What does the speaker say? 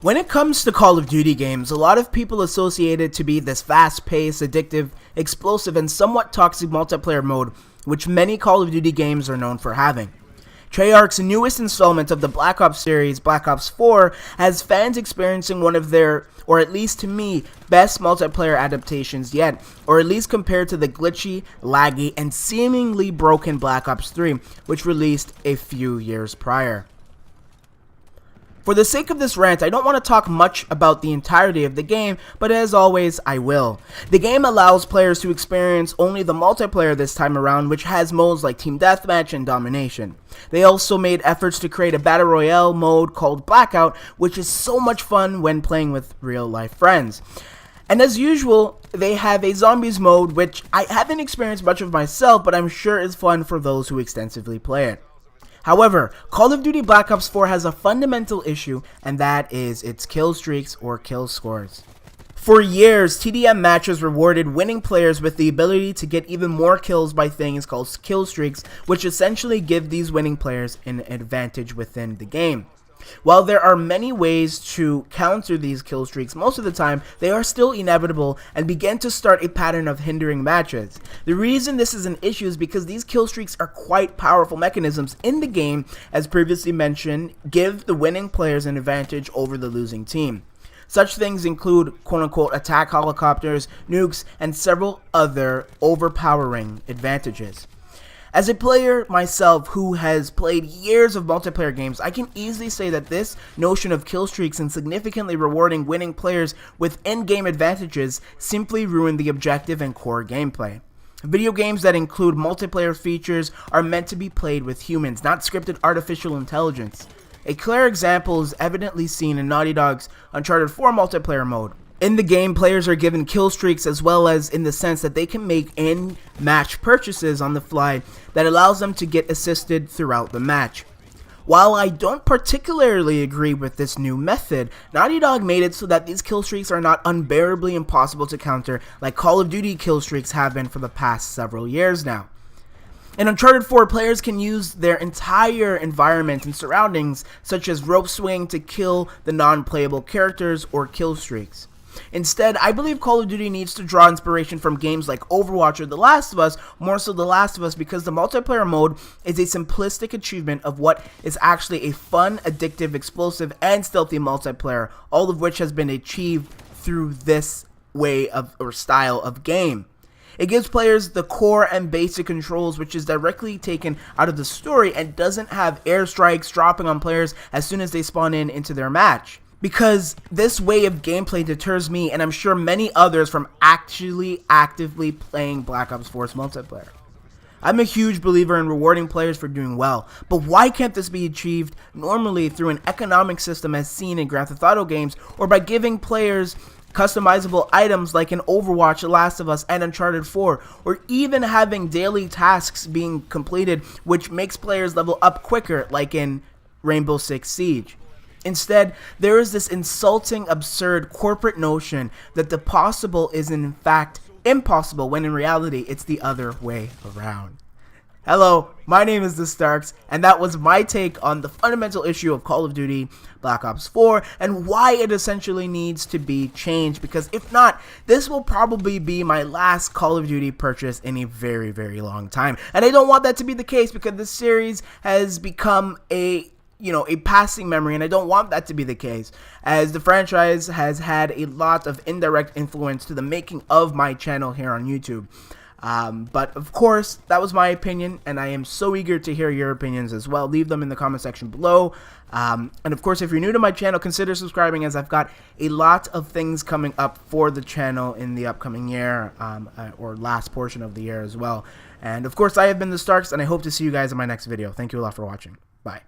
When it comes to Call of Duty games, a lot of people associate it to be this fast-paced, addictive, explosive, and somewhat toxic multiplayer mode, which many Call of Duty games are known for having. Treyarch's newest installment of the Black Ops series, Black Ops 4, has fans experiencing one of their, or at least to me, best multiplayer adaptations yet, or at least compared to the glitchy, laggy, and seemingly broken Black Ops 3, which released a few years prior. For the sake of this rant, I don't want to talk much about the entirety of the game, but as always, I will. The game allows players to experience only the multiplayer this time around, which has modes like Team Deathmatch and Domination. They also made efforts to create a Battle Royale mode called Blackout, which is so much fun when playing with real-life friends. And as usual, they have a Zombies mode, which I haven't experienced much of myself, but I'm sure is fun for those who extensively play it. However, Call of Duty Black Ops 4 has a fundamental issue, and that is its kill streaks or kill scores. For years, TDM matches rewarded winning players with the ability to get even more kills by things called kill streaks, which essentially give these winning players an advantage within the game. While there are many ways to counter these kill streaks, most of the time they are still inevitable and begin to start a pattern of hindering matches. The reason this is an issue is because these kill streaks are quite powerful mechanisms in the game, as previously mentioned, give the winning players an advantage over the losing team. Such things include quote-unquote attack helicopters, nukes, and several other overpowering advantages. As a player myself who has played years of multiplayer games, I can easily say that this notion of kill streaks and significantly rewarding winning players with in-game advantages simply ruin the objective and core gameplay. Video games that include multiplayer features are meant to be played with humans, not scripted artificial intelligence. A clear example is evidently seen in Naughty Dog's Uncharted 4 multiplayer mode. In the game, players are given kill streaks as well as in the sense that they can make in-match purchases on the fly that allows them to get assisted throughout the match. While I don't particularly agree with this new method, Naughty Dog made it so that these kill streaks are not unbearably impossible to counter like Call of Duty kill streaks have been for the past several years now. In Uncharted 4, players can use their entire environment and surroundings, such as rope swing, to kill the non-playable characters or kill streaks. Instead, I believe Call of Duty needs to draw inspiration from games like Overwatch or The Last of Us, more so The Last of Us, because the multiplayer mode is a simplistic achievement of what is actually a fun, addictive, explosive, and stealthy multiplayer, all of which has been achieved through this way of or style of game. It gives players the core and basic controls, which is directly taken out of the story and doesn't have airstrikes dropping on players as soon as they spawn into their match. Because this way of gameplay deters me, and I'm sure many others, from actually actively playing Black Ops 4's multiplayer. I'm a huge believer in rewarding players for doing well, but why can't this be achieved normally through an economic system as seen in Grand Theft Auto games, or by giving players customizable items like in Overwatch, The Last of Us, and Uncharted 4, or even having daily tasks being completed which makes players level up quicker like in Rainbow Six Siege. Instead, there is this insulting, absurd corporate notion that the possible is in fact impossible, when in reality it's the other way around. Hello, my name is TheStarkz, and that was my take on the fundamental issue of Call of Duty Black Ops 4 and why it essentially needs to be changed, because if not, this will probably be my last Call of Duty purchase in a very, very long time. And I don't want that to be the case, because this series has become a passing memory, and I don't want that to be the case, as the franchise has had a lot of indirect influence to the making of my channel here on YouTube. But of course, that was my opinion, and I am so eager to hear your opinions as well. Leave them in the comment section below. And of course, if you're new to my channel, consider subscribing, as I've got a lot of things coming up for the channel in the upcoming year, or last portion of the year as well. And of course, I have been TheStarkz, and I hope to see you guys in my next video. Thank you a lot for watching. Bye.